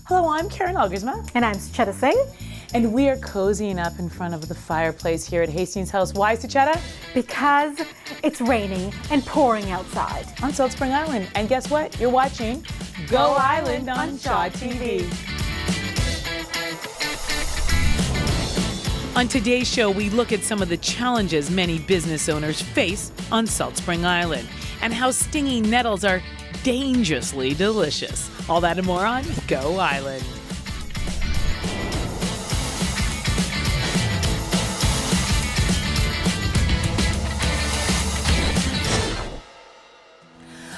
Hello, I'm Karen Elgerma. And I'm Sucheta Singh. And we are cozying up in front of the fireplace here at Hastings House. Why, Sucheta? Because it's raining and pouring outside. On Saltspring Island. And guess what? You're watching Go Island on Shaw TV. On today's show, we look at some of the challenges many business owners face on Saltspring Island and how stinging nettles are dangerously delicious. All that and more on Go Island.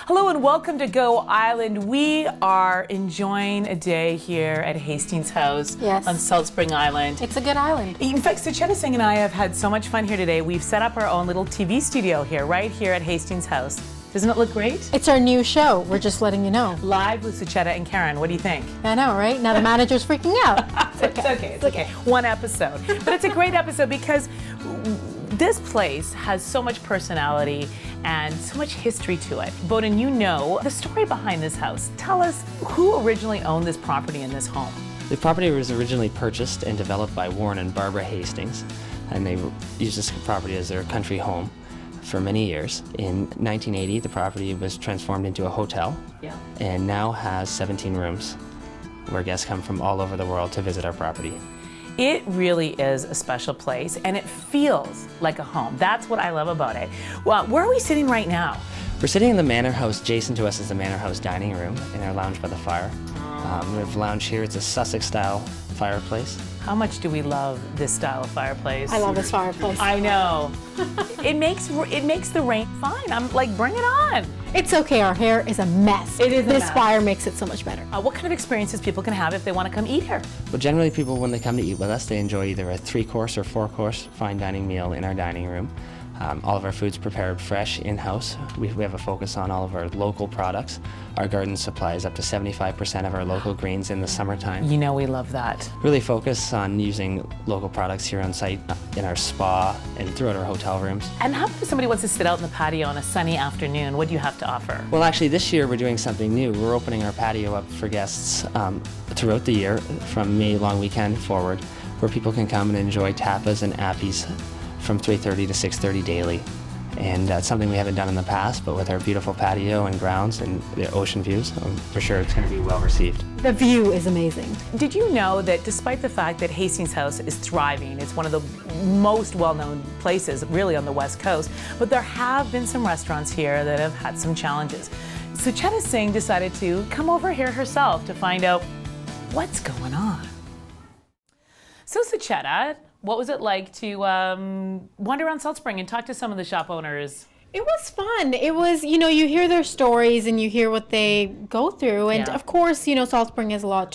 Hello and welcome to Go Island. We are enjoying a day here at Hastings House on Saltspring Island. It's a good island. In fact, Sucheta Singh and I have had so much fun here today. We've set up our own little TV studio here, right here at Hastings House. Doesn't it look great? It's our new show. We're just letting you know. Live with Sucheta and Karen. What do you think? I know, right? Now the manager's freaking out. It's okay. One episode. But it's a great episode because this place has so much personality and so much history to it. Bowden, you know the story behind this house. Tell us who originally owned this property and this home. The property was originally purchased and developed by Warren and Barbara Hastings, and they used this property as their country home for many years. In 1980, the property was transformed into a hotel and now has 17 rooms where guests come from all over the world to visit our property. It really is a special place and it feels like a home. That's what I love about it. Well, where are we sitting right now? We're sitting in the Manor House. Adjacent to us is the Manor House dining room in our lounge by the fire. We have a lounge here. It's a Sussex style fireplace. How much do we love this style of fireplace? I love this fireplace. I know. It makes the rain fine. I'm like, bring it on. It's okay, our hair is a mess. It is a This mess. fire makes it so much better. What kind of experiences people can have if they want to come eat here? Well, generally people, when they come to eat with us, they enjoy either a 3-course or 4-course fine dining meal in our dining room. All of our food's prepared fresh in-house. We have a focus on all of our local products. Our garden supplies up to 75% of our local greens in the summertime. You know we love that. Really focus on using local products here on site in our spa and throughout our hotel rooms. And how if somebody wants to sit out in the patio on a sunny afternoon? What do you have to offer? Well, actually this year we're doing something new. We're opening our patio up for guests throughout the year from May long weekend forward, where people can come and enjoy tapas and appies from 3:30 to 6:30 daily. And that's something we haven't done in the past, but with our beautiful patio and grounds and the ocean views, I'm for sure it's going to be well received. The view is amazing. Did you know that despite the fact that Hastings House is thriving, it's one of the most well-known places really on the West Coast, but there have been some restaurants here that have had some challenges. Sucheta Singh decided to come over here herself to find out what's going on. So Sucheta, what was it like to wander around Saltspring and talk to some of the shop owners? It was fun. It was, you know, you hear their stories and you hear what they go through. And of course, you know, Saltspring is a lot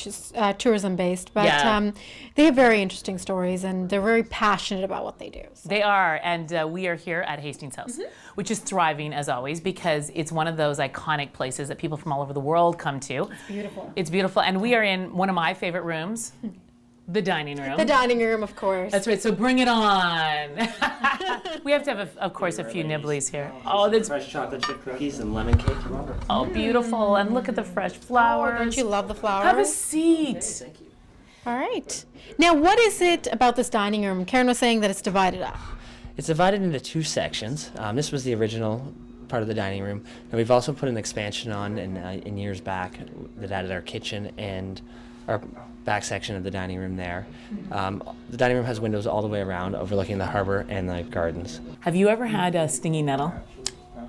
tourism based, but they have very interesting stories and they're very passionate about what they do. So. They are, and we are here at Hastings House, which is thriving as always because it's one of those iconic places that people from all over the world come to. It's beautiful. It's beautiful, and we are in one of my favorite rooms. The dining room. The dining room, of course. That's right, so bring it on. We have to have, of course, a few nibblies here. Oh, that's fresh chocolate chip cookies and lemon cake. Oh, beautiful. And look at the fresh flowers. Don't you love the flowers? Have a seat. Okay, thank you. All right. Now, what is it about this dining room? Karen was saying that it's divided up. It's divided into 2 sections. This was the original part of the dining room. And we've also put an expansion on in years back that added our kitchen and our back section of the dining room there. The dining room has windows all the way around overlooking the harbor and the gardens. Have you ever had a stinging nettle?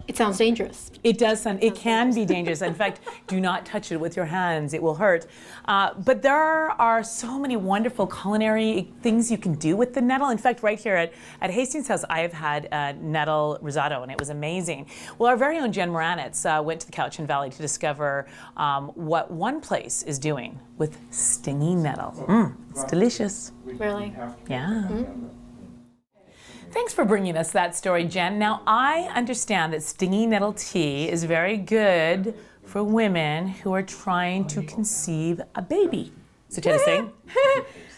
It sounds dangerous. It does sound, it can be dangerous. In fact, do not touch it with your hands, it will hurt. But there are so many wonderful culinary things you can do with the nettle. In fact, right here at Hastings House, I have had nettle risotto and it was amazing. Well, our very own Jen Moranitz went to the Cowichan Valley to discover what one place is doing with stinging nettle. It's delicious. Really? Yeah. Thanks for bringing us that story, Jen. Now, I understand that stinging nettle tea is very good for women who are trying to conceive a baby. Sucheta Singh?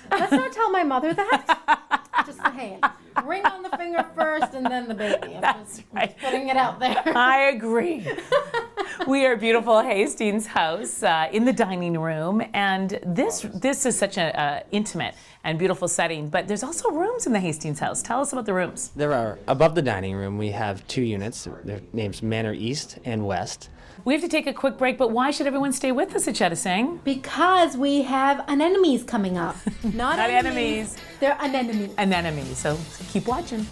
Let's not tell my mother that. Just the hand. Ring on the finger first and then the baby. I'm just putting it out there. I agree. We are beautiful Hastings House in the dining room, and this is such an intimate and beautiful setting, but there's also rooms in the Hastings House. Tell us about the rooms. There are, above the dining room, we have 2 units. Their names Manor East and West. We have to take a quick break, but why should everyone stay with us, Sucheta Singh? Because we have anemones coming up. Not enemies. They're anemones. Anemones, so keep watching.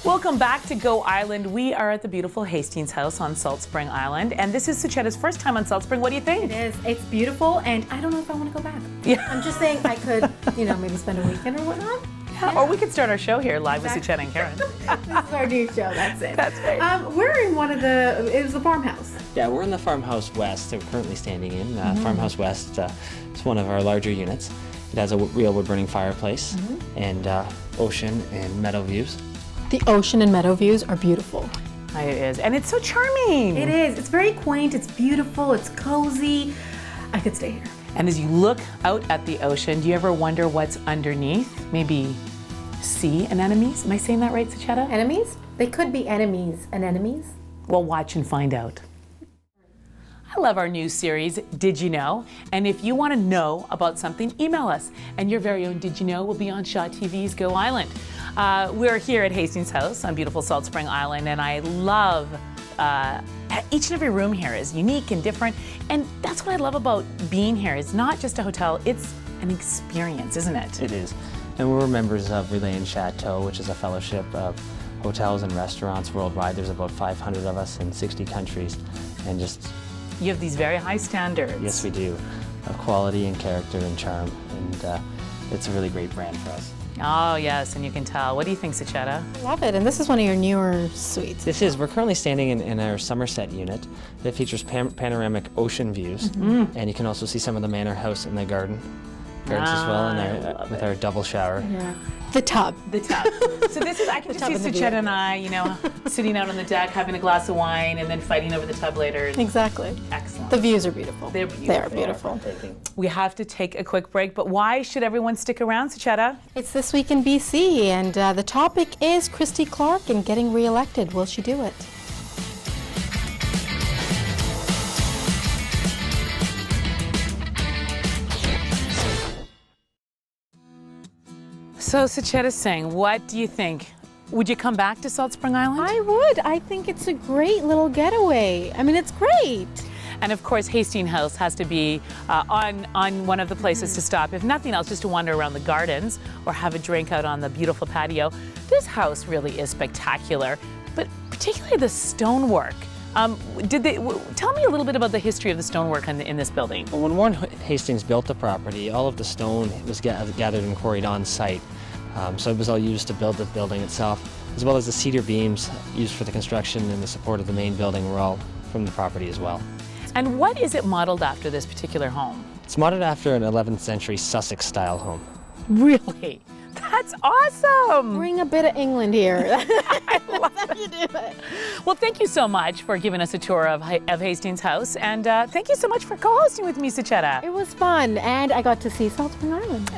Welcome back to Go Island. We are at the beautiful Hastings House on Saltspring Island, and this is Sucheta's first time on Saltspring. What do you think? It is. It's beautiful, and I don't know if I want to go back. Yeah. I'm just saying I could, maybe spend a weekend or whatnot. Yeah. Or we could start our show here live with Sucheta and Karen. This is our new show. That's it. That's right. We're in it was the farmhouse. Yeah, we're in the Farmhouse West that we're currently standing in. Farmhouse West is one of our larger units. It has a real wood-burning fireplace and ocean and meadow views. The ocean and meadow views are beautiful. It is, and it's so charming. It is. It's very quaint. It's beautiful. It's cozy. I could stay here. And as you look out at the ocean, do you ever wonder what's underneath? Maybe sea anemones? Am I saying that right, Sucheta? Enemies? They could be enemies. Anemones? Well, watch and find out. I love our new series, Did You Know? And if you want to know about something, email us. And your very own Did You Know will be on Shaw TV's Go Island. We're here at Hastings House on beautiful Salt Spring Island, and I love each and every room here is unique and different. And that's what I love about being here. It's not just a hotel, it's an experience, isn't it? It is. And we're members of Relay and Chateau, which is a fellowship of hotels and restaurants worldwide. There's about 500 of us in 60 countries. And just... You have these very high standards. Yes, we do. Of quality and character and charm. And it's a really great brand for us. Oh, yes, and you can tell. What do you think, Sucheta? Love it. And this is one of your newer suites. This is. We're currently standing in our Somerset unit that features panoramic ocean views. And you can also see some of the Manor House in the gardens as well, and with our double shower. Yeah. The tub. The tub. So this is, I can just see Sucheta and I, sitting out on the deck, having a glass of wine, and then fighting over the tub later. Exactly. Excellent. The views are beautiful. They're beautiful. They are beautiful. We have to take a quick break, but why should everyone stick around, Sucheta? It's This Week in BC, and the topic is Christy Clark and getting re-elected. Will she do it? So, Sucheta Singh, what do you think? Would you come back to Salt Spring Island? I would. I think it's a great little getaway. I mean, it's great. And of course, Hastings House has to be on one of the places to stop. If nothing else, just to wander around the gardens or have a drink out on the beautiful patio. This house really is spectacular, but particularly the stonework. Tell me a little bit about the history of the stonework in this building. Well, when Warren Hastings built the property, all of the stone was gathered and quarried on site. So it was all used to build the building itself, as well as the cedar beams used for the construction and the support of the main building were all from the property as well. And what is it modeled after, this particular home? It's modeled after an 11th century Sussex style home. Really? That's awesome! Bring a bit of England here. I love That's how you do it. Well, thank you so much for giving us a tour of Hastings House, and thank you so much for co-hosting with me, Sucheta. It was fun, and I got to see Salt Spring Island.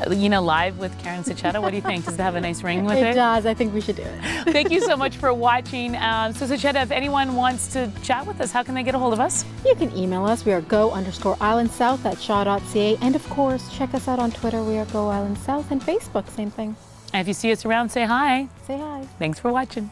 Live with Karen Sucheta. What do you think? Does it have a nice ring with it? It does. I think we should do it. Thank you so much for watching. So, Sucheta, if anyone wants to chat with us, how can they get a hold of us? You can email us. We are go_islandsouth@shaw.ca, and of course, check us out on Twitter. We are Go Island South, and Facebook, same thing. And if you see us around, say hi. Say hi. Thanks for watching.